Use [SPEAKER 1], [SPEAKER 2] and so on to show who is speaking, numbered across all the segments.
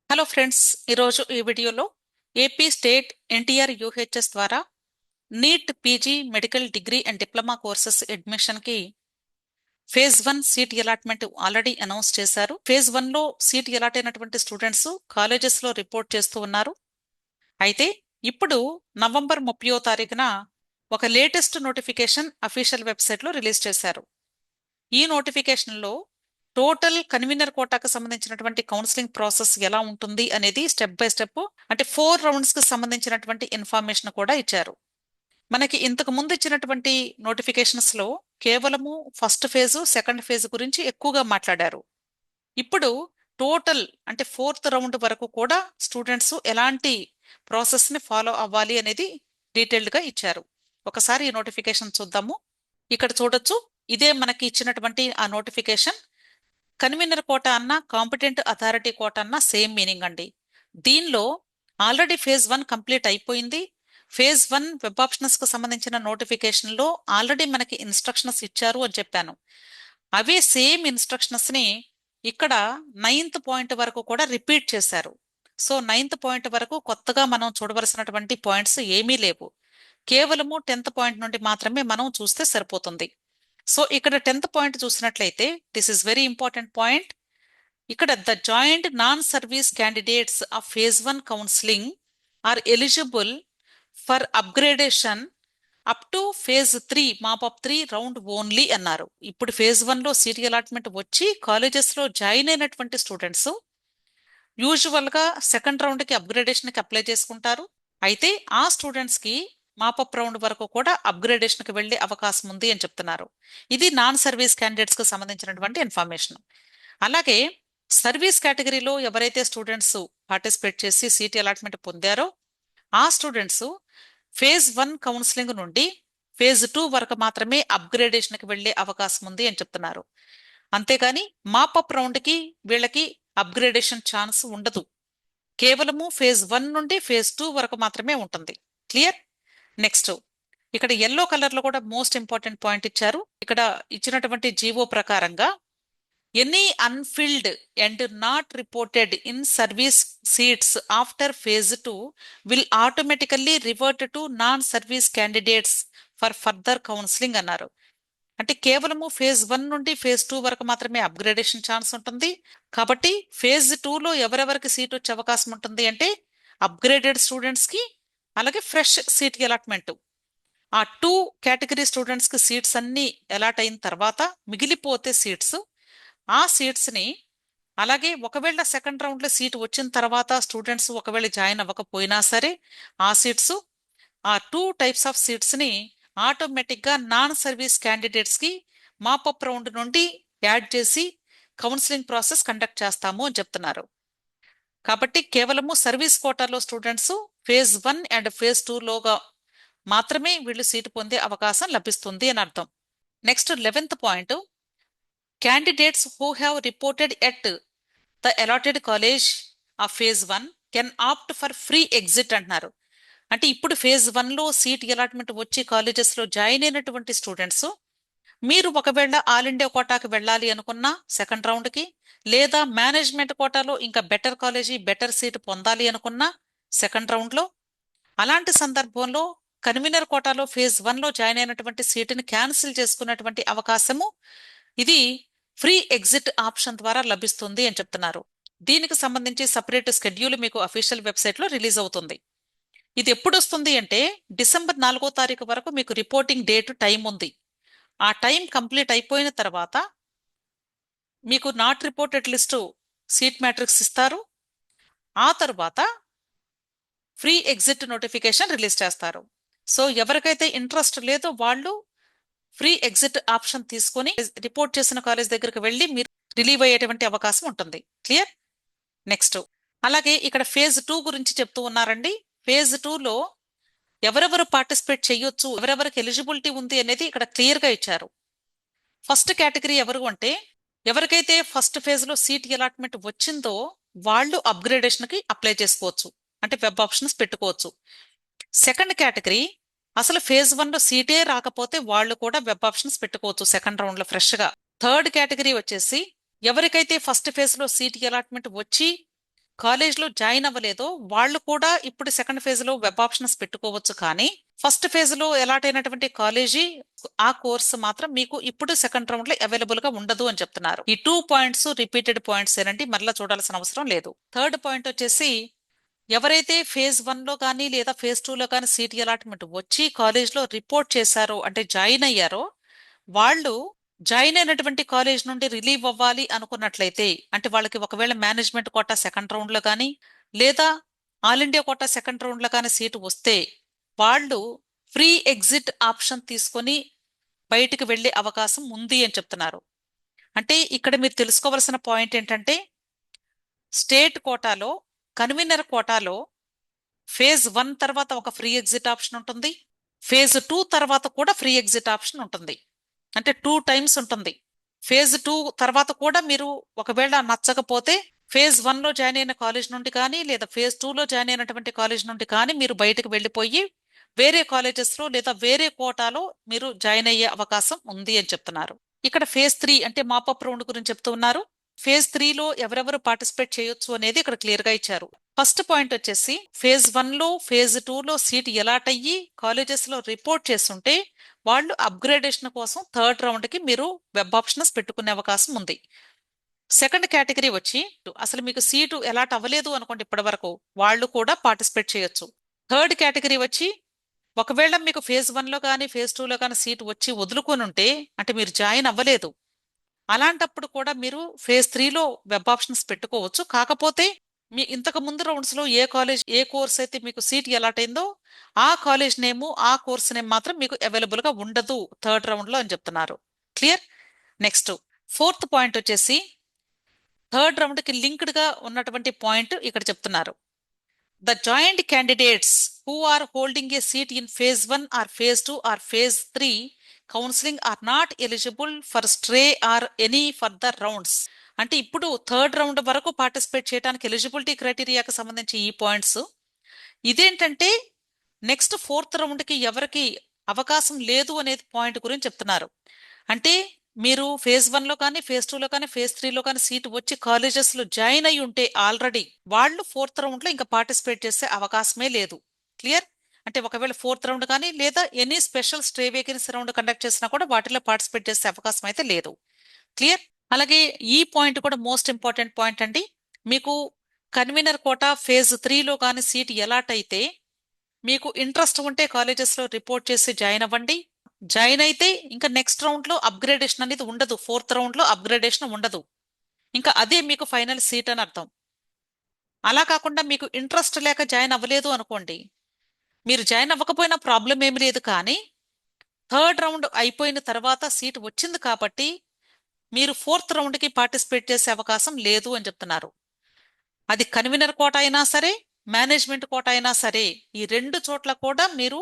[SPEAKER 1] Hello friends, ఈరోజు ఈ వీడియోలో ఏపీ స్టేట్ ఎన్టీఆర్ యూహెచ్ఎస్ ద్వారా NEET PG medical degree and diploma courses అడ్మిషన్కి phase 1 seat allotment already announce చేశారు. ఫేజ్ 1లో సీట్ అలాట్ అయినటువంటి స్టూడెంట్స్ కాలేజెస్లో రిపోర్ట్ చేస్తూ ఉన్నారు. అయితే ఇప్పుడు నవంబర్ 30వ తారీఖున ఒక లేటెస్ట్ నోటిఫికేషన్ అఫీషియల్ వెబ్సైట్లో రిలీజ్ చేశారు. ఈ నోటిఫికేషన్లో టోటల్ కన్వీనర్ కోటాకు సంబంధించినటువంటి కౌన్సిలింగ్ ప్రాసెస్ ఎలా ఉంటుంది అనేది స్టెప్ బై స్టెప్, అంటే 4 రౌండ్స్ కి సంబంధించినటువంటి ఇన్ఫర్మేషన్ కూడా ఇచ్చారు. మనకి ఇంతకు ముందు ఇచ్చినటువంటి నోటిఫికేషన్స్ లో కేవలము ఫస్ట్ ఫేజ్, సెకండ్ ఫేజ్ గురించి ఎక్కువగా మాట్లాడారు. ఇప్పుడు టోటల్ అంటే 4th రౌండ్ వరకు కూడా స్టూడెంట్స్ ఎలాంటి ప్రాసెస్ ని ఫాలో అవ్వాలి అనేది డీటెయిల్డ్ గా ఇచ్చారు. ఒకసారి ఈ నోటిఫికేషన్ చూద్దాము. ఇక్కడ చూడొచ్చు, ఇదే మనకి ఇచ్చినటువంటి ఆ నోటిఫికేషన్. కన్వీనర్ కోట అన్న, కాంపిటెంట్ అథారిటీ కోట అన్న సేమ్ మీనింగ్ అండి. దీనిలో ఆల్రెడీ ఫేజ్ 1 కంప్లీట్ అయిపోయింది. ఫేజ్ 1 వెబ్ ఆప్షన్స్ కు సంబంధించిన నోటిఫికేషన్ లో ఆల్రెడీ మనకి ఇన్స్ట్రక్షన్స్ ఇచ్చారు అని చెప్పాను. అవే సేమ్ ఇన్స్ట్రక్షన్స్ ని ఇక్కడ 9th పాయింట్ వరకు కూడా రిపీట్ చేశారు. సో 9th పాయింట్ వరకు కొత్తగా మనం చూడవలసినటువంటి పాయింట్స్ ఏమీ లేవు. కేవలము 10th పాయింట్ నుండి మాత్రమే మనం చూస్తే సరిపోతుంది. సో ఇక్కడ 10th పాయింట్ చూసినట్లయితే, this is very important point. ఇక్కడ the joint non service candidates of phase 1 counselling are eligible for upgradation up to phase 3 మాప్ 3 రౌండ్ ఓన్లీ అన్నారు. ఇప్పుడు ఫేజ్ 1లో సీట్ అలాట్మెంట్ వచ్చి కాలేజెస్ లో జాయిన్ అయినటువంటి స్టూడెంట్స్ యూజువల్ గా సెకండ్ రౌండ్ కి అప్గ్రేడేషన్ కి అప్లై చేసుకుంటారు. అయితే ఆ స్టూడెంట్స్ కి మాపప్ రౌండ్ వరకు కూడా అప్గ్రేడేషన్ కి వెళ్లే అవకాశం ఉంది అని చెప్తున్నారు. ఇది నాన్ సర్వీస్ క్యాండిడేట్స్ కు సంబంధించినటువంటి ఇన్ఫర్మేషన్. అలాగే సర్వీస్ కేటగిరీలో ఎవరైతే స్టూడెంట్స్ పార్టిసిపేట్ చేసి సీట్ అలాట్మెంట్ పొందారో ఆ స్టూడెంట్స్ ఫేజ్ 1 కౌన్సిలింగ్ నుండి ఫేజ్ 2 వరకు మాత్రమే అప్గ్రేడేషన్ కి వెళ్లే అవకాశం ఉంది అని చెప్తున్నారు. అంతేగాని మాపప్ రౌండ్ కి వీళ్ళకి అప్గ్రేడేషన్ ఛాన్స్ ఉండదు. కేవలము ఫేజ్ 1 నుండి ఫేజ్ 2 వరకు మాత్రమే ఉంటుంది. క్లియర్? నెక్స్ట్, ఇక్కడ ఎల్లో కలర్ లో కూడా మోస్ట్ ఇంపార్టెంట్ పాయింట్ ఇచ్చారు. ఇక్కడ ఇచ్చినటువంటి జీవో ప్రకారంగా any unfilled and not reported in service seats after phase 2 will automatically revert to non service candidates for further counselling అన్నారు. అంటే కేవలము ఫేజ్ 1 నుండి ఫేజ్ 2 వరకు మాత్రమే అప్గ్రేడేషన్ ఛాన్స్ ఉంటుంది. కాబట్టి ఫేజ్ 2లో ఎవరెవరికి సీట్ వచ్చే అవకాశం ఉంటుంది అంటే అప్గ్రేడెడ్ స్టూడెంట్స్ కి, అలాగే ఫ్రెష్ సీట్ అలాట్మెంట్. ఆ 2 కేటగిరీ స్టూడెంట్స్ కి సీట్స్ అన్ని అలాట్ అయిన తర్వాత మిగిలిపోతే సీట్స్, ఆ సీట్స్ ని అలాగే ఒకవేళ సెకండ్ రౌండ్ లో సీట్ వచ్చిన తర్వాత స్టూడెంట్స్ ఒకవేళ జాయిన్ అవ్వకపోయినా సరే ఆ సీట్స్, ఆ 2 టైప్స్ ఆఫ్ సీట్స్ ని ఆటోమేటిక్ గా నాన్ సర్వీస్ క్యాండిడేట్స్ కి మాపప్ రౌండ్ నుండి యాడ్ చేసి కౌన్సిలింగ్ ప్రాసెస్ కండక్ట్ చేస్తాము అని చెప్తున్నారు. కాబట్టి కేవలము సర్వీస్ కోటాలో స్టూడెంట్స్ ఫేజ్ 1 అండ్ ఫేజ్ 2లోగా మాత్రమే వీళ్ళు సీటు పొందే అవకాశం లభిస్తుంది అని అర్థం. Next 11th point, candidates who have reported at the allotted college of phase 1 can opt for free exit అంటున్నారు. అంటే ఇప్పుడు ఫేజ్ 1లో సీట్ అలాట్మెంట్ వచ్చి కాలేజెస్ లో జాయిన్ అయినటువంటి స్టూడెంట్స్ మీరు ఒకవేళ ఆల్ ఇండియా కోటాకి వెళ్ళాలి అనుకున్నా సెకండ్ రౌండ్ కి, లేదా మేనేజ్మెంట్ కోటాలో ఇంకా బెటర్ కాలేజీ బెటర్ సీట్ పొందాలి అనుకున్నా సెకండ్ రౌండ్ లో, అలాంటి సందర్భంలో కన్వీనర్ కోటాలో ఫేజ్ 1లో జాయిన్ అయినటువంటి సీటుని క్యాన్సిల్ చేసుకున్నటువంటి అవకాశము ఇది ఫ్రీ ఎగ్జిట్ ఆప్షన్ ద్వారా లభిస్తుంది అని చెప్తున్నారు. దీనికి సంబంధించి సపరేట్ షెడ్యూల్ మీకు అఫీషియల్ వెబ్సైట్ లో రిలీజ్ అవుతుంది. ఇది ఎప్పుడు వస్తుంది అంటే డిసెంబర్ 4వ తారీఖు వరకు మీకు రిపోర్టింగ్ డేట్ టైం ఉంది. ఆ టైం కంప్లీట్ అయిపోయిన తర్వాత మీకు not reported list seat matrix ఇస్తారు. ఆ తర్వాత ఫ్రీ ఎగ్జిట్ నోటిఫికేషన్ రిలీజ్ చేస్తారు. సో ఎవరికైతే ఇంట్రెస్ట్ లేదో వాళ్ళు ఫ్రీ ఎగ్జిట్ ఆప్షన్ తీసుకొని రిపోర్ట్ చేసిన కాలేజ్ దగ్గరికి వెళ్ళి మీరు రిలీవ్ అయ్యేటువంటి అవకాశం ఉంటుంది. క్లియర్? నెక్స్ట్, అలాగే ఇక్కడ ఫేజ్ 2 గురించి చెప్తూ ఉన్నారండి. ఫేజ్ 2లో ఎవరెవరు పార్టిసిపేట్ చేయొచ్చు, ఎవరెవరికి ఎలిజిబిలిటీ ఉంది అనేది ఇక్కడ క్లియర్ గా ఇచ్చారు. ఫస్ట్ కేటగిరీ ఎవరు అంటే ఎవరికైతే ఫస్ట్ ఫేజ్ లో సీట్ అలాట్మెంట్ వచ్చిందో వాళ్ళు అప్గ్రేడేషన్ కి అప్లై చేసుకోవచ్చు, అంటే వెబ్ ఆప్షన్స్ పెట్టుకోవచ్చు. సెకండ్ కేటగిరీ అసలు ఫేజ్ 1లో సీటే రాకపోతే వాళ్ళు కూడా వెబ్ ఆప్షన్స్ పెట్టుకోవచ్చు సెకండ్ రౌండ్ లో ఫ్రెష్ గా. థర్డ్ కేటగిరీ వచ్చేసి ఎవరికైతే ఫస్ట్ ఫేజ్ లో సీట్ అలాట్మెంట్ వచ్చి కాలేజ్లో జాయిన్ అవ్వలేదో వాళ్ళు కూడా ఇప్పుడు సెకండ్ ఫేజ్లో వెబ్ ఆప్షన్స్ పెట్టుకోవచ్చు. కానీ ఫస్ట్ ఫేజ్లో అలాట్ అయినటువంటి కాలేజీ ఆ కోర్సు మాత్రం మీకు ఇప్పుడు సెకండ్ రౌండ్ లో అవైలబుల్ గా ఉండదు అని చెప్తున్నారు. ఈ 2 పాయింట్స్ రిపీటెడ్ పాయింట్స్ ఏనండి, మరలా చూడాల్సిన అవసరం లేదు. థర్డ్ పాయింట్ వచ్చేసి ఎవరైతే ఫేజ్ 1 లో కానీ లేదా ఫేజ్ 2 లో కానీ సీట్ అలాట్మెంట్ వచ్చి కాలేజ్లో రిపోర్ట్ చేశారో అంటే జాయిన్ అయ్యారో వాళ్ళు జాయిన్ అయినటువంటి కాలేజ్ నుండి రిలీవ్ అవ్వాలి అనుకున్నట్లయితే, అంటే వాళ్ళకి ఒకవేళ మేనేజ్మెంట్ కోటా సెకండ్ రౌండ్ లో కానీ లేదా all India quota second round లో కానీ సీటు వస్తే వాళ్ళు ఫ్రీ ఎగ్జిట్ ఆప్షన్ తీసుకొని బయటికి వెళ్లే అవకాశం ఉంది అని చెప్తున్నారు. అంటే ఇక్కడ మీరు తెలుసుకోవాల్సిన పాయింట్ ఏంటంటే స్టేట్ కోటాలో కన్వీనర్ కోటాలో ఫేజ్ 1 తర్వాత ఒక ఫ్రీ ఎగ్జిట్ ఆప్షన్ ఉంటుంది, ఫేజ్ 2 తర్వాత కూడా ఫ్రీ ఎగ్జిట్ ఆప్షన్ ఉంటుంది. అంటే 2 టైమ్స్ ఉంటుంది. ఫేజ్ 2 తర్వాత కూడా మీరు ఒకవేళ నచ్చకపోతే ఫేజ్ 1 లో జాయిన్ అయిన కాలేజ్ నుండి కానీ లేదా ఫేజ్ 2 లో జాయిన్ అయినటువంటి కాలేజ్ నుండి కానీ మీరు బయటకు వెళ్ళిపోయి వేరే కాలేజెస్ లో లేదా వేరే కోటాలో మీరు జాయిన్ అయ్యే అవకాశం ఉంది అని చెప్తున్నారు. ఇక్కడ ఫేజ్ 3 అంటే మాపప్ రౌండ్ గురించి చెప్తూ ఉన్నారు. ఫేజ్ 3 లో ఎవరెవరు పార్టిసిపేట్ చేయొచ్చు అనేది ఇక్కడ క్లియర్ గా ఇచ్చారు. ఫస్ట్ పాయింట్ వచ్చేసి ఫేజ్ 1 లో ఫేజ్ 2 లో సీట్ అలాట్ అయ్యి కాలేజెస్ లో రిపోర్ట్ చేస్తుంటే వాళ్ళు అప్గ్రేడేషన్ కోసం థర్డ్ రౌండ్ కి మీరు వెబ్ ఆప్షన్స్ పెట్టుకునే అవకాశం ఉంది. సెకండ్ కేటగిరీ వచ్చి అసలు మీకు సీటు అలాట్ అవ్వలేదు అనుకోండి ఇప్పటి వరకు, వాళ్ళు కూడా పార్టిసిపేట్ చేయొచ్చు. థర్డ్ కేటగిరీ వచ్చి ఒకవేళ మీకు ఫేజ్ 1 లో కానీ ఫేజ్ 2 లో కానీ సీటు వచ్చి వదులుకొని ఉంటే, అంటే మీరు జాయిన్ అవ్వలేదు, అలాంటప్పుడు కూడా మీరు ఫేజ్ 3లో వెబ్ ఆప్షన్స్ పెట్టుకోవచ్చు. కాకపోతే మీ ఇంతకు ముందు రౌండ్స్ లో ఏ కాలేజ్ ఏ కోర్స్ అయితే మీకు సీట్ అలాట్ అయిందో ఆ కాలేజ్ నేమ్ ఆ కోర్స్ నేమ్ మాత్రం మీకు అవైలబుల్ గా ఉండదు థర్డ్ రౌండ్ లో అని చెప్తున్నారు. క్లియర్. నెక్స్ట్ ఫోర్త్ పాయింట్ వచ్చేసి థర్డ్ రౌండ్ కి లింక్డ్ గా ఉన్నటువంటి పాయింట్ ఇక్కడ చెప్తున్నారు. The joint candidates who are holding a seat in phase 1 or phase 2 or phase 3 counseling are not eligible for stray or any further rounds. అంటే ఇప్పుడు third round వరకు participate చేయడానికి eligibility క్రైటీరియాకి సంబంధించి ఈ పాయింట్స్. ఇదేంటంటే నెక్స్ట్ ఫోర్త్ రౌండ్ కి ఎవరికి అవకాశం లేదు అనేది పాయింట్ గురించి చెప్తున్నారు. అంటే మీరు ఫేజ్ 1 లో కానీ ఫేజ్ 2 లో కానీ ఫేజ్ 3 లో కానీ సీట్ వచ్చి కాలేజెస్ లో జాయిన్ అయి ఉంటే ఆల్రెడీ వాళ్ళు ఫోర్త్ రౌండ్ లో ఇంకా పార్టిసిపేట్ చేసే అవకాశమే లేదు. క్లియర్. అంటే ఒకవేళ ఫోర్త్ రౌండ్ కానీ లేదా any special stray vacancy round conduct చేసినా కూడా వాటిలో పార్టిసిపేట్ చేసే అవకాశం అయితే లేదు. క్లియర్. అలాగే ఈ పాయింట్ కూడా మోస్ట్ ఇంపార్టెంట్ పాయింట్ అండి. మీకు కన్వీనర్ కోటా ఫేజ్ 3లో కానీ సీట్ అలాట్ అయితే మీకు ఇంట్రెస్ట్ ఉంటే కాలేజెస్ లో రిపోర్ట్ చేసి జాయిన్ అవ్వండి. జాయిన్ అయితే ఇంకా నెక్స్ట్ రౌండ్ లో అప్గ్రేడేషన్ అనేది ఉండదు, ఫోర్త్ రౌండ్ లో అప్గ్రేడేషన్ ఉండదు, ఇంకా అదే మీకు ఫైనల్ సీట్ అని అర్థం. అలా కాకుండా మీకు ఇంట్రెస్ట్ లేక జాయిన్ అవ్వలేదు అనుకోండి, మీరు జాయిన్ అవ్వకపోయినా ప్రాబ్లం ఏమి లేదు, కానీ థర్డ్ రౌండ్ అయిపోయిన తర్వాత సీట్ వచ్చింది కాబట్టి మీరు ఫోర్త్ రౌండ్ కి పార్టిసిపేట్ చేసే అవకాశం లేదు అని చెప్తున్నారు. అది కన్వీనర్ కోట అయినా సరే మేనేజ్మెంట్ కోట అయినా సరే ఈ రెండు చోట్ల కూడా మీరు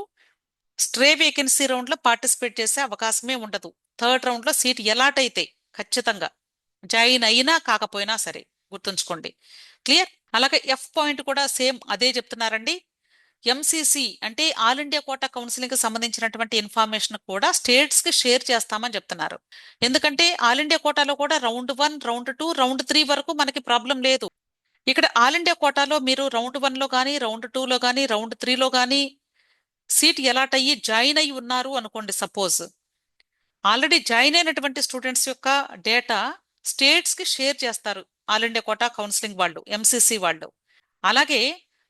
[SPEAKER 1] స్ట్రే వేకెన్సీ రౌండ్ లో పార్టిసిపేట్ చేసే అవకాశమే ఉండదు. థర్డ్ రౌండ్ లో సీట్ అలాట్ అయితే ఖచ్చితంగా జాయిన్ అయినా కాకపోయినా సరే గుర్తుంచుకోండి. క్లియర్. అలాగే ఎఫ్ పాయింట్ కూడా సేమ్ అదే చెప్తున్నారండి. ఎంసీసీ అంటే ఆల్ ఇండియా కోటా కౌన్సిలింగ్ కి సంబంధించినటువంటి ఇన్ఫర్మేషన్ కూడా స్టేట్స్ కి షేర్ చేస్తామని చెప్తున్నారు. ఎందుకంటే ఆల్ ఇండియా కోటాలో కూడా రౌండ్ 1 రౌండ్ 2 రౌండ్ 3 వరకు మనకి ప్రాబ్లం లేదు. ఇక్కడ ఆల్ ఇండియా కోటాలో మీరు రౌండ్ 1లో కానీ రౌండ్ 2లో కానీ రౌండ్ 3లో కానీ సీట్ అలాట్ అయ్యి జాయిన్ అయ్యి ఉన్నారు అనుకోండి, సపోజ్ ఆల్రెడీ జాయిన్ అయినటువంటి స్టూడెంట్స్ యొక్క డేటా స్టేట్స్ కి షేర్ చేస్తారు ఆల్ ఇండియా కోటా కౌన్సిలింగ్ వాళ్ళు, ఎంసీసీ వాళ్ళు. అలాగే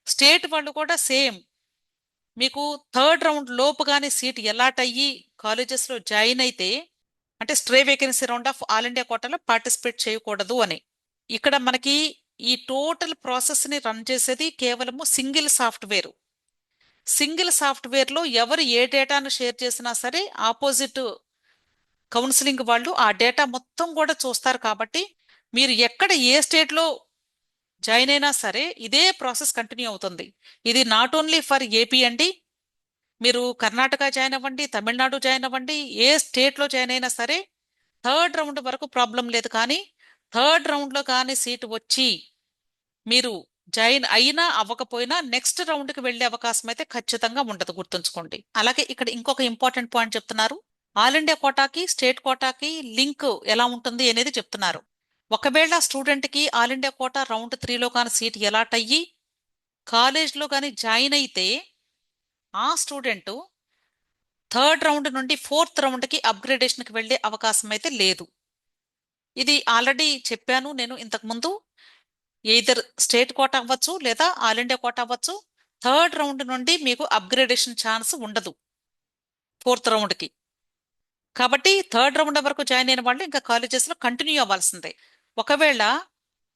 [SPEAKER 1] స్టేట్ వాళ్ళు కూడా సేమ్ మీకు థర్డ్ రౌండ్ లోపు కానీ సీట్ అలాట్ అయ్యి కాలేజెస్ లో జాయిన్ అయితే, అంటే stray vacancy round of all India కోటాలో పార్టిసిపేట్ చేయకూడదు అని. ఇక్కడ మనకి ఈ టోటల్ ప్రాసెస్ ని రన్ చేసేది కేవలము సింగిల్ సాఫ్ట్వేర్. సింగిల్ సాఫ్ట్వేర్ లో ఎవరు ఏ డేటాను షేర్ చేసినా సరే ఆపోజిట్ కౌన్సిలింగ్ వాళ్ళు ఆ డేటా మొత్తం కూడా చూస్తారు. కాబట్టి మీరు ఎక్కడ ఏ స్టేట్ లో జాయిన్ అయినా సరే ఇదే ప్రాసెస్ కంటిన్యూ అవుతుంది. ఇది నాట్ ఓన్లీ ఫర్ ఏపీ అండి, మీరు కర్ణాటక జాయిన్ అవ్వండి, తమిళనాడు జాయిన్ అవ్వండి, ఏ స్టేట్ లో జాయిన్ అయినా సరే థర్డ్ రౌండ్ వరకు ప్రాబ్లం లేదు. కానీ థర్డ్ రౌండ్ లో కానీ సీట్ వచ్చి మీరు జాయిన్ అయినా అవ్వకపోయినా నెక్స్ట్ రౌండ్ కి వెళ్లే అవకాశం అయితే ఖచ్చితంగా ఉండదు, గుర్తుంచుకోండి. అలాగే ఇక్కడ ఇంకొక ఇంపార్టెంట్ పాయింట్ చెప్తున్నారు. ఆల్ ఇండియా కోటాకి స్టేట్ కోటాకి లింక్ ఎలా ఉంటుంది అనేది చెప్తున్నారు. ఒకవేళ స్టూడెంట్కి ఆల్ ఇండియా కోటా రౌండ్ 3లో కానీ సీట్ అలాట్ అయ్యి కాలేజ్లో కానీ జాయిన్ అయితే ఆ స్టూడెంట్ థర్డ్ రౌండ్ నుండి ఫోర్త్ రౌండ్కి అప్గ్రేడేషన్కి వెళ్ళే అవకాశం అయితే లేదు. ఇది ఆల్రెడీ చెప్పాను నేను ఇంతకుముందు. ఎయిదర్ స్టేట్ కోటా అవ్వచ్చు లేదా ఆల్ ఇండియా కోటా అవ్వచ్చు. థర్డ్ రౌండ్ నుండి మీకు అప్గ్రేడేషన్ ఛాన్స్ ఉండదు ఫోర్త్ రౌండ్కి. కాబట్టి థర్డ్ రౌండ్ వరకు జాయిన్ అయిన వాళ్ళు ఇంకా కాలేజెస్లో కంటిన్యూ అవ్వాల్సిందే. ఒకవేళ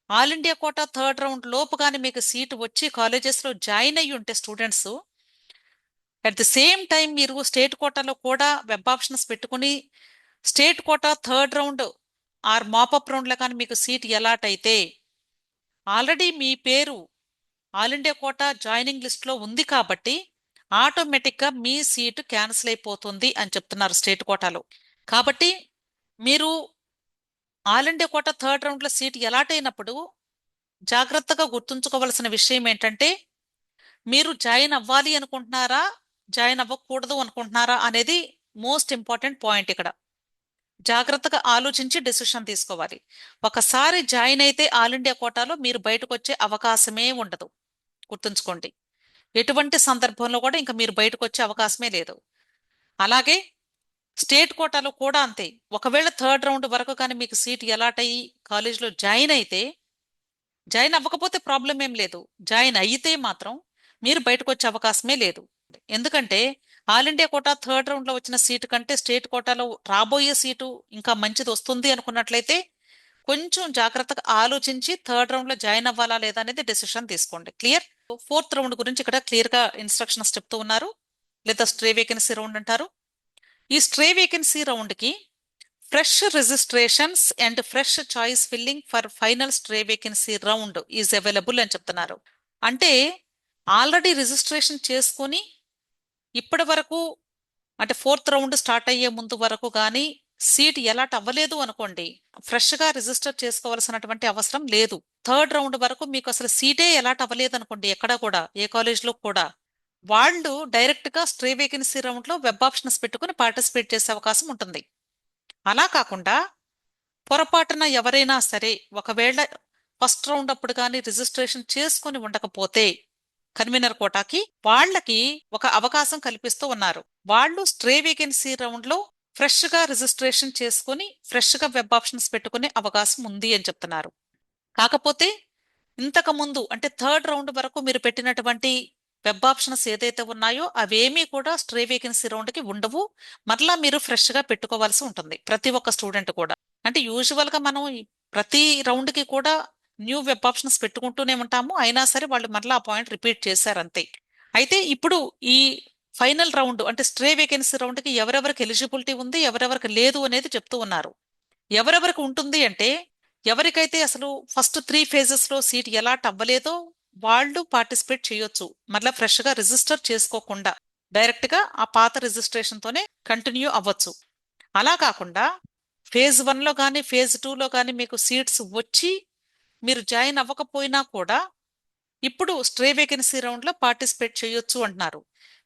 [SPEAKER 1] all India quota third round లోపు కానీ మీకు సీట్ వచ్చి కాలేజెస్లో జాయిన్ అయ్యి ఉంటే students at the same time మీరు స్టేట్ కోటాలో కూడా వెబ్ ఆప్షన్స్ పెట్టుకుని state quota third round or mop up రౌండ్లో కానీ మీకు సీట్ అలాట్ అయితే ఆల్రెడీ మీ పేరు ఆల్ ఇండియా కోటా జాయినింగ్ లిస్ట్లో ఉంది కాబట్టి ఆటోమేటిక్గా మీ సీటు క్యాన్సిల్ అయిపోతుంది అని చెప్తున్నారు స్టేట్ కోటాలో. కాబట్టి మీరు ఆల్ ఇండియా కోటా థర్డ్ రౌండ్లో సీట్ అలాట్ అయినప్పుడు జాగ్రత్తగా గుర్తుంచుకోవాల్సిన విషయం ఏంటంటే మీరు జాయిన్ అవ్వాలి అనుకుంటున్నారా జాయిన్ అవ్వకూడదు అనుకుంటున్నారా అనేది మోస్ట్ ఇంపార్టెంట్ పాయింట్. ఇక్కడ జాగ్రత్తగా ఆలోచించి డెసిషన్ తీసుకోవాలి. ఒకసారి జాయిన్ అయితే ఆల్ ఇండియా కోటాలో మీరు బయటకు వచ్చే అవకాశమే ఉండదు, గుర్తుంచుకోండి. ఎటువంటి సందర్భంలో కూడా ఇంకా మీరు బయటకు వచ్చే అవకాశమే లేదు. అలాగే స్టేట్ కోటాలో కూడా అంతే. ఒకవేళ థర్డ్ రౌండ్ వరకు కానీ మీకు సీట్ అలాట్ అయ్యి కాలేజ్లో జాయిన్ అయితే, జాయిన్ అవ్వకపోతే ప్రాబ్లం ఏం లేదు, జాయిన్ అయితే మాత్రం మీరు బయటకు వచ్చే అవకాశమే లేదు. ఎందుకంటే ఆల్ ఇండియా కోటా థర్డ్ రౌండ్లో వచ్చిన సీటు కంటే స్టేట్ కోటాలో రాబోయే సీటు ఇంకా మంచిది వస్తుంది అనుకున్నట్లయితే కొంచెం జాగ్రత్తగా ఆలోచించి థర్డ్ రౌండ్లో జాయిన్ అవ్వాలా లేదా అనేది డెసిషన్ తీసుకోండి. క్లియర్? ఫోర్త్ రౌండ్ గురించి ఇక్కడ క్లియర్గా ఇన్స్ట్రక్షన్స్ చెప్తూ ఉన్నారు, లేదా స్ట్రే వేకెన్సీ రౌండ్ అంటారు. ఈ స్ట్రే వేకెన్సీ రౌండ్కి fresh registrations and fresh choice filling for final stray vacancy round is available అని చెప్తున్నారు. అంటే ఆల్రెడీ రిజిస్ట్రేషన్ చేసుకుని ఇప్పటి వరకు అంటే ఫోర్త్ రౌండ్ స్టార్ట్ అయ్యే ముందు వరకు కానీ సీట్ అలాట్ అవ్వలేదు అనుకోండి, ఫ్రెష్గా రిజిస్టర్ చేసుకోవాల్సినటువంటి అవసరం లేదు. థర్డ్ రౌండ్ వరకు మీకు అసలు సీటే అలాట్ అవ్వలేదు అనుకోండి, ఎక్కడ కూడా ఏ కాలేజ్లో కూడా, వాళ్ళు డైరెక్ట్గా స్ట్రే వేకెన్సీ రౌండ్లో వెబ్ ఆప్షన్స్ పెట్టుకుని పార్టిసిపేట్ చేసే అవకాశం ఉంటుంది. అలా కాకుండా పొరపాటున ఎవరైనా సరే ఒకవేళ ఫస్ట్ రౌండ్ అప్పుడు కానీ రిజిస్ట్రేషన్ చేసుకుని ఉండకపోతే కన్వీనర్ కోటాకి వాళ్ళకి ఒక అవకాశం కల్పిస్తూ ఉన్నారు. వాళ్ళు స్ట్రే వేకెన్సీ రౌండ్ లో ఫ్రెష్ గా రిజిస్ట్రేషన్ చేసుకుని ఫ్రెష్ గా వెబ్ ఆప్షన్స్ పెట్టుకునే అవకాశం ఉంది అని చెప్తున్నారు. కాకపోతే ఇంతకు ముందు అంటే థర్డ్ రౌండ్ వరకు మీరు పెట్టినటువంటి వెబ్ ఆప్షన్స్ ఏదైతే ఉన్నాయో అవేమీ కూడా స్ట్రే వేకెన్సీ రౌండ్ కి ఉండవు. మరలా మీరు ఫ్రెష్ గా పెట్టుకోవాల్సి ఉంటుంది ప్రతి ఒక్క స్టూడెంట్ కూడా. అంటే యూజువల్ గా మనం ప్రతి రౌండ్ కి కూడా న్యూ వెబ్ ఆప్షన్స్ పెట్టుకుంటూనే ఉంటాము, అయినా సరే వాళ్ళు మరలా ఆ పాయింట్ రిపీట్ చేశారు అంతే. అయితే ఇప్పుడు ఈ ఫైనల్ రౌండ్ అంటే స్ట్రే వేకెన్సీ రౌండ్కి ఎవరెవరికి ఎలిజిబిలిటీ ఉంది ఎవరెవరికి లేదు అనేది చెప్తూ ఉన్నారు. ఎవరెవరికి ఉంటుంది అంటే ఎవరికైతే అసలు ఫస్ట్ 3 ఫేజెస్లో సీట్ అలాట్ అవ్వలేదో వాళ్ళు పార్టిసిపేట్ చేయొచ్చు, మళ్ళీ ఫ్రెష్గా రిజిస్టర్ చేసుకోకుండా డైరెక్ట్గా ఆ పాత రిజిస్ట్రేషన్తోనే కంటిన్యూ అవ్వచ్చు. అలా కాకుండా ఫేజ్ 1లో కానీ ఫేజ్ 2లో కానీ మీకు సీట్స్ వచ్చి మీరు జాయిన్ అవ్వకపోయినా కూడా ఇప్పుడు స్ట్రే వేకెన్సీ రౌండ్లో పార్టిసిపేట్ చేయొచ్చు అంటున్నారు.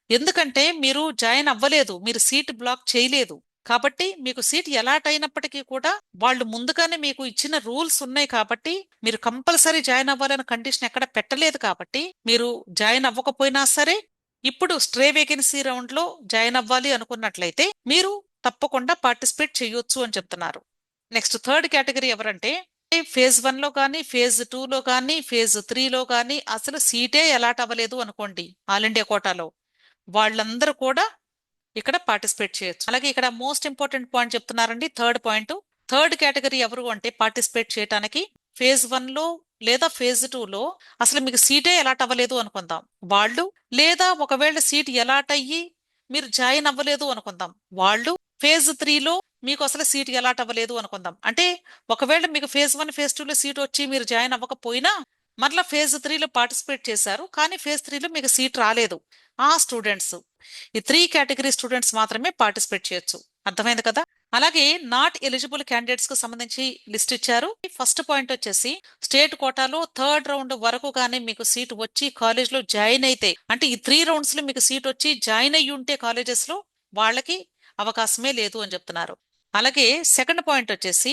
[SPEAKER 1] ఎందుకంటే మీరు జాయిన్ అవ్వలేదు, మీరు సీట్ బ్లాక్ చేయలేదు కాబట్టి మీకు సీట్ అలాట్ అయినప్పటికీ కూడా వాళ్ళు ముందుగానే మీకు ఇచ్చిన రూల్స్ ఉన్నాయి కాబట్టి మీరు కంపల్సరీ జాయిన్ అవ్వాలనే కండిషన్ ఎక్కడ పెట్టలేదు కాబట్టి మీరు జాయిన్ అవ్వకపోయినా సరే ఇప్పుడు స్ట్రే వేకెన్సీ రౌండ్లో జాయిన్ అవ్వాలి అనుకున్నట్లయితే మీరు తప్పకుండా పార్టిసిపేట్ చేయొచ్చు అని చెప్తున్నారు. నెక్స్ట్ థర్డ్ కేటగిరీ ఎవరంటే ఫేజ్ 1లో కానీ ఫేజ్ 2లో కానీ ఫేజ్ 3లో కానీ అసలు సీటే అలాట్ అవ్వలేదు అనుకోండి ఆల్ ఇండియా కోటాలో, వాళ్ళందరూ కూడా ఇక్కడ పార్టిసిపేట్ చేయొచ్చు. అలాగే ఇక్కడ మోస్ట్ ఇంపార్టెంట్ పాయింట్ చెప్తున్నారండి, థర్డ్ పాయింట్. థర్డ్ కేటగిరీ ఎవరు అంటే పార్టిసిపేట్ చేయడానికి ఫేజ్ 1లో లేదా ఫేజ్ 2లో అసలు మీకు సీటే అలాట్ అవ్వలేదు అనుకుందాం వాళ్ళు, లేదా ఒకవేళ సీట్ అలాట్ అయ్యి మీరు జాయిన్ అవ్వలేదు అనుకుందాం వాళ్ళు, ఫేజ్ 3లో మీకు అసలు సీట్ అలాట్ అవ్వలేదు అనుకుందాం. అంటే ఒకవేళ మీకు ఫేజ్ 1 ఫేజ్ 2లో సీట్ వచ్చి మీరు జాయిన్ అవ్వకపోయినా మరలా ఫేజ్ 3లో పార్టిసిపేట్ చేశారు కానీ ఫేజ్ 3లో మీకు సీట్ రాలేదు, ఆ స్టూడెంట్స్ ఈ 3 కేటగిరీ స్టూడెంట్స్ మాత్రమే పార్టిసిపేట్ చేయొచ్చు. అర్థమైంది కదా? అలాగే నాట్ ఎలిజిబుల్ క్యాండిడేట్స్ కు సంబంధించి లిస్ట్ ఇచ్చారు. ఫస్ట్ పాయింట్ వచ్చేసి స్టేట్ కోటాలో థర్డ్ రౌండ్ వరకు కానీ మీకు సీట్ వచ్చి కాలేజ్ లో జాయిన్ అయితే అంటే ఈ 3 రౌండ్స్ లో మీకు సీట్ వచ్చి జాయిన్ అయ్యి ఉంటే కాలేజెస్ లో వాళ్ళకి అవకాశమే లేదు అని చెప్తున్నారు. అలాగే సెకండ్ పాయింట్ వచ్చేసి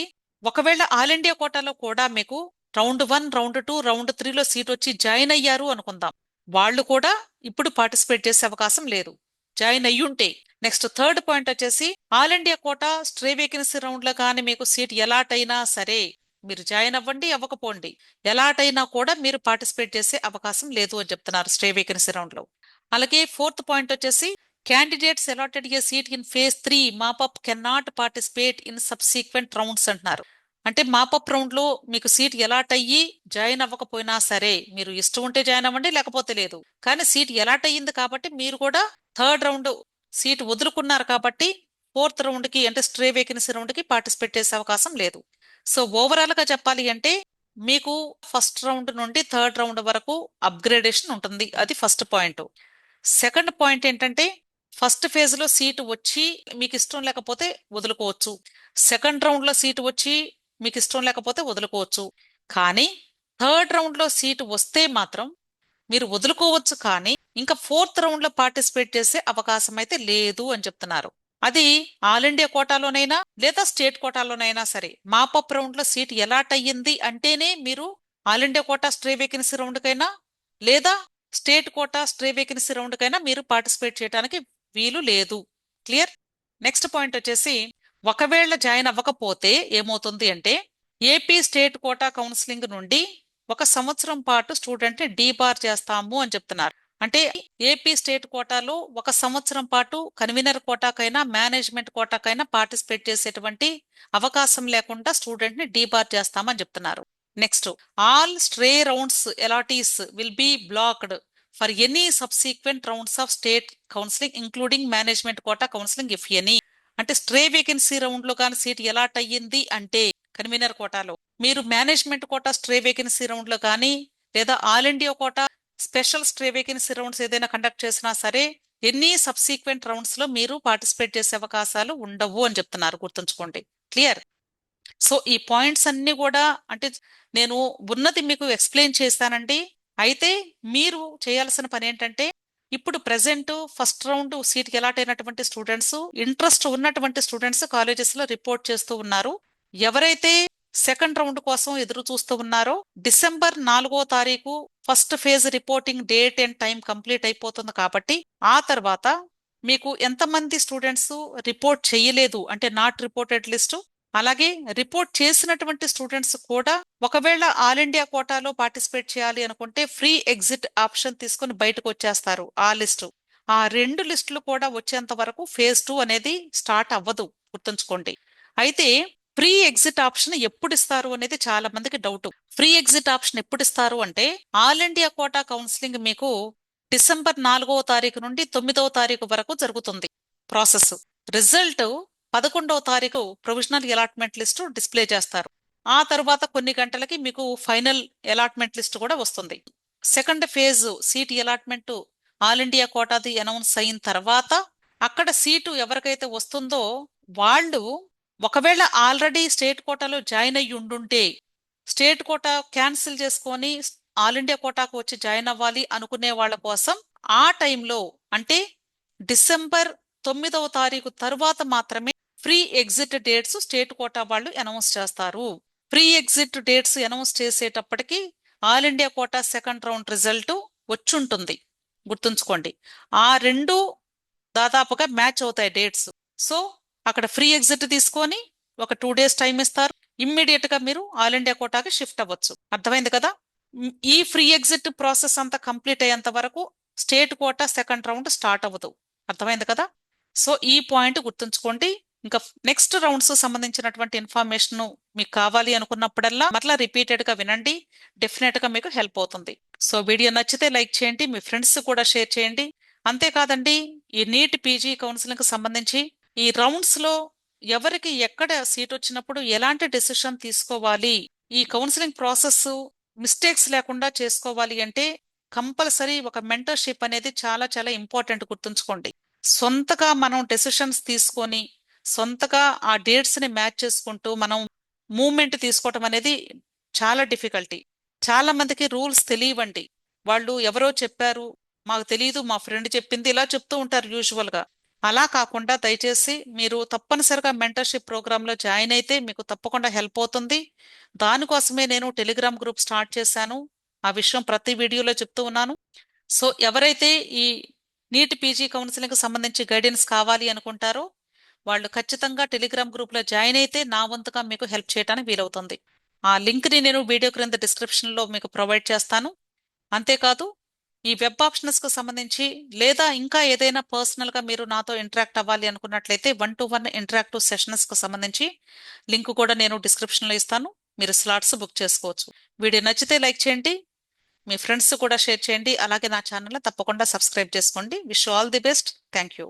[SPEAKER 1] ఒకవేళ ఆల్ ఇండియా కోటాలో కూడా మీకు రౌండ్ 1, రౌండ్ 2, రౌండ్ 3లో సీట్ వచ్చి జాయిన్ అయ్యారు అనుకుందాం. వాళ్ళు కూడా ఇప్పుడు పార్టిసిపేట్ చేసే అవకాశం లేదు, జాయిన్ అయ్యుంటే. నెక్స్ట్ థర్డ్ పాయింట్ వచ్చేసి all India quota stray vacancy round లో కానీ మీకు సీట్ ఎలాట్ అయినా సరే, మీరు జాయిన్ అవ్వండి అవ్వకపోండి, ఎలాట్ అయినా కూడా మీరు పార్టిసిపేట్ చేసే అవకాశం లేదు అని చెప్తున్నారు స్ట్రే వేకెన్సీ రౌండ్ లో. అలాగే ఫోర్త్ పాయింట్ వచ్చేసి candidates allotted A seat in phase 3 mop up can not participate in subsequent rounds అంటున్నారు. అంటే మాపప్ రౌండ్ లో మీకు సీట్ ఎలాట్ అయ్యి జాయిన్ అవ్వకపోయినా సరే, మీరు ఇష్టం ఉంటే జాయిన్ అవ్వండి లేకపోతే లేదు, కానీ సీట్ ఎలాట్ అయ్యింది కాబట్టి మీరు కూడా థర్డ్ రౌండ్ సీట్ వదులుకున్నారు కాబట్టి ఫోర్త్ రౌండ్ కి అంటే స్ట్రే వేకెన్సీ రౌండ్ కి పార్టిసిపేట్ చేసే అవకాశం లేదు. సో ఓవరాల్ గా చెప్పాలి అంటే మీకు ఫస్ట్ రౌండ్ నుండి థర్డ్ రౌండ్ వరకు అప్గ్రేడేషన్ ఉంటుంది, అది ఫస్ట్ పాయింట్. సెకండ్ పాయింట్ ఏంటంటే ఫస్ట్ ఫేజ్ లో సీటు వచ్చి మీకు ఇష్టం లేకపోతే వదులుకోవచ్చు, సెకండ్ రౌండ్ లో సీటు వచ్చి మీకు ఇష్టం లేకపోతే వదులుకోవచ్చు, కానీ థర్డ్ రౌండ్ లో సీటు వస్తే మాత్రం మీరు వదులుకోవచ్చు, కానీ ఇంకా ఫోర్త్ రౌండ్ లో పార్టిసిపేట్ చేసే అవకాశం అయితే లేదు అని చెప్తున్నారు. అది ఆల్ ఇండియా కోటాలోనైనా లేదా స్టేట్ కోటాలోనైనా సరే, మాపప్ రౌండ్ లో సీట్ ఎలాట్ అయ్యింది అంటేనే మీరు all India quota stray vacancy round కైనా లేదా state quota stray vacancy round కైనా మీరు పార్టిసిపేట్ చేయడానికి వీలు లేదు. క్లియర్? నెక్స్ట్ పాయింట్ వచ్చేసి ఒకవేళ జాయిన్ అవ్వకపోతే ఏమవుతుంది అంటే ఏపీ స్టేట్ కోటా కౌన్సిలింగ్ నుండి 1 సంవత్సరం పాటు స్టూడెంట్ ని డీబార్ చేస్తాము అని చెప్తున్నారు. అంటే ఏపీ స్టేట్ కోటాలో 1 సంవత్సరం పాటు కన్వీనర్ కోటాకైనా మేనేజ్మెంట్ కోటాకైనా పార్టిసిపేట్ చేసేటువంటి అవకాశం లేకుండా స్టూడెంట్ ని డీబార్ చేస్తామని చెప్తున్నారు. Next all stray rounds allottees will be blocked for any subsequent rounds of state counselling including management quota counselling if any. అంటే స్ట్రే వేకెన్సీ రౌండ్ లో కానీ సీట్ ఎలాట్ అయ్యింది అంటే కన్వీనర్ కోటాలో మీరు management quota stray vacancy round లో కానీ లేదా all India quota special stray vacancy rounds ఏదైనా కండక్ట్ చేసినా సరే ఎన్ని సబ్సీక్వెంట్ రౌండ్స్ లో మీరు పార్టిసిపేట్ చేసే అవకాశాలు ఉండవు అని చెప్తున్నారు, గుర్తుంచుకోండి. క్లియర్? సో ఈ పాయింట్స్ అన్ని కూడా అంటే నేను ఉన్నది మీకు ఎక్స్ప్లెయిన్ చేస్తానండి. అయితే మీరు చేయాల్సిన పని ఏంటంటే ఇప్పుడు ప్రెసెంట్ ఫస్ట్ రౌండ్ సీట్కి అలాట్ అయినటువంటి స్టూడెంట్స్, ఇంట్రెస్ట్ ఉన్నటువంటి స్టూడెంట్స్ కాలేజెస్ లో రిపోర్ట్ చేస్తూ ఉన్నారు. ఎవరైతే సెకండ్ రౌండ్ కోసం ఎదురు చూస్తూ ఉన్నారో డిసెంబర్ 4వ తారీఖు first phase reporting date and time complete అయిపోతుంది కాబట్టి ఆ తర్వాత మీకు ఎంతమంది స్టూడెంట్స్ రిపోర్ట్ చేయలేదు అంటే నాట్ రిపోర్టెడ్ లిస్టు, అలాగే రిపోర్ట్ చేసినటువంటి స్టూడెంట్స్ కూడా ఒకవేళ ఆల్ ఇండియా కోటాలో పార్టిసిపేట్ చేయాలి అనుకుంటే ఫ్రీ ఎగ్జిట్ ఆప్షన్ తీసుకుని బయటకు వచ్చేస్తారు ఆ లిస్టు. ఆ 2 లిస్టులు కూడా వచ్చేంత వరకు ఫేజ్ 2 అనేది స్టార్ట్ అవ్వదు, గుర్తుంచుకోండి. అయితే ఫ్రీ ఎగ్జిట్ ఆప్షన్ ఎప్పుడు ఇస్తారు అనేది చాలా మందికి డౌట్. ఫ్రీ ఎగ్జిట్ ఆప్షన్ ఎప్పుడు ఇస్తారు అంటే ఆల్ ఇండియా కోటా కౌన్సిలింగ్ మీకు డిసెంబర్ 4వ తారీఖు నుండి 9వ తారీఖు వరకు జరుగుతుంది ప్రాసెస్. రిజల్ట్ 11వ తారీఖు ప్రొవిజనల్ అలాట్మెంట్ లిస్టు డిస్ప్లే చేస్తారు. ఆ తరువాత కొన్ని గంటలకి మీకు ఫైనల్ అలాట్మెంట్ లిస్ట్ కూడా వస్తుంది. Second phase seat allotment all India కోటాది అనౌన్స్ అయిన తర్వాత అక్కడ సీటు ఎవరికైతే వస్తుందో వాళ్ళు ఒకవేళ ఆల్రెడీ స్టేట్ కోటాలో జాయిన్ అయ్యి ఉండుంటే స్టేట్ కోటా క్యాన్సిల్ చేసుకొని ఆల్ ఇండియా కోటాకు వచ్చి జాయిన్ అవ్వాలి అనుకునే వాళ్ళ కోసం ఆ టైంలో అంటే డిసెంబర్ 9వ తారీఖు తర్వాత మాత్రమే free exit dates state quota వాళ్ళు అనౌన్స్ చేస్తారు. ఫ్రీ ఎగ్జిట్ డేట్స్ అనౌన్స్ చేసేటప్పటికి all India quota second round result వచ్చుంటుంది, గుర్తుంచుకోండి. ఆ రెండు దాదాపుగా మ్యాచ్ అవుతాయి డేట్స్. సో అక్కడ ఫ్రీ ఎగ్జిట్ తీసుకొని ఒక 2 days టైం ఇస్తారు, ఇమ్మీడియట్ గా మీరు ఆల్ ఇండియా కోటాకి షిఫ్ట్ అవ్వచ్చు. అర్థమైంది కదా? ఈ ఫ్రీ ఎగ్జిట్ ప్రాసెస్ అంతా కంప్లీట్ అయ్యేంత వరకు state quota second round start అవ్వదు. అర్థమైంది కదా? సో ఈ పాయింట్ గుర్తుంచుకోండి. ఇంకా నెక్స్ట్ రౌండ్స్ సంబంధించినటువంటి ఇన్ఫర్మేషన్ మీకు కావాలి అనుకున్నప్పుడల్లా మరలా రిపీటెడ్ గా వినండి, డెఫినెట్ గా మీకు హెల్ప్ అవుతుంది. సో వీడియో నచ్చితే లైక్ చేయండి, మీ ఫ్రెండ్స్ కూడా షేర్ చేయండి. అంతేకాదండి, ఈ నీట్ పీజీ కౌన్సిలింగ్ సంబంధించి ఈ రౌండ్స్ లో ఎవరికి ఎక్కడ సీట్ వచ్చినప్పుడు ఎలాంటి డెసిషన్ తీసుకోవాలి, ఈ కౌన్సిలింగ్ ప్రాసెస్ మిస్టేక్స్ లేకుండా చేసుకోవాలి అంటే కంపల్సరీ ఒక మెంటర్షిప్ అనేది చాలా చాలా ఇంపార్టెంట్, గుర్తుంచుకోండి. సొంతగా మనం డెసిషన్స్ తీసుకొని సొంతగా ఆ డేట్స్ ని మ్యాచ్ చేసుకుంటూ మనం మూవ్మెంట్ తీసుకోవటం అనేది చాలా డిఫికల్టీ. చాలా మందికి రూల్స్ తెలియవండి, వాళ్ళు ఎవరో చెప్పారు మాకు తెలియదు మా ఫ్రెండ్ చెప్పింది ఇలా చెప్తూ ఉంటారు యూజువల్ గా. అలా కాకుండా దయచేసి మీరు తప్పనిసరిగా మెంటర్షిప్ ప్రోగ్రాంలో జాయిన్ అయితే మీకు తప్పకుండా హెల్ప్ అవుతుంది. దానికోసమే నేను టెలిగ్రామ్ గ్రూప్ స్టార్ట్ చేశాను. ఆ విషయం ప్రతి వీడియోలో చెప్తూ ఉన్నాను. సో ఎవరైతే ఈ నీట్ పీజీ కౌన్సిలింగ్ సంబంధించి గైడెన్స్ కావాలి అనుకుంటారో వాళ్ళు ఖచ్చితంగా టెలిగ్రామ్ గ్రూప్లో జాయిన్ అయితే నా వంతుగా మీకు హెల్ప్ చేయడానికి వీలవుతుంది. ఆ లింక్ని నేను వీడియో క్రింద డిస్క్రిప్షన్లో మీకు ప్రొవైడ్ చేస్తాను. అంతేకాదు ఈ వెబ్ ఆప్షన్స్కు సంబంధించి లేదా ఇంకా ఏదైనా పర్సనల్గా మీరు నాతో ఇంటరాక్ట్ అవ్వాలి అనుకున్నట్లయితే 1-to-1 ఇంటరాక్టివ్ సెషన్స్కు సంబంధించి లింక్ కూడా నేను డిస్క్రిప్షన్లో ఇస్తాను. మీరు స్లాట్స్ బుక్ చేసుకోవచ్చు. వీడియో నచ్చితే లైక్ చేయండి, మీ ఫ్రెండ్స్ కూడా షేర్ చేయండి. అలాగే నా ఛానల్ తప్పకుండా సబ్స్క్రైబ్ చేసుకోండి. Wish all the best. Thank you.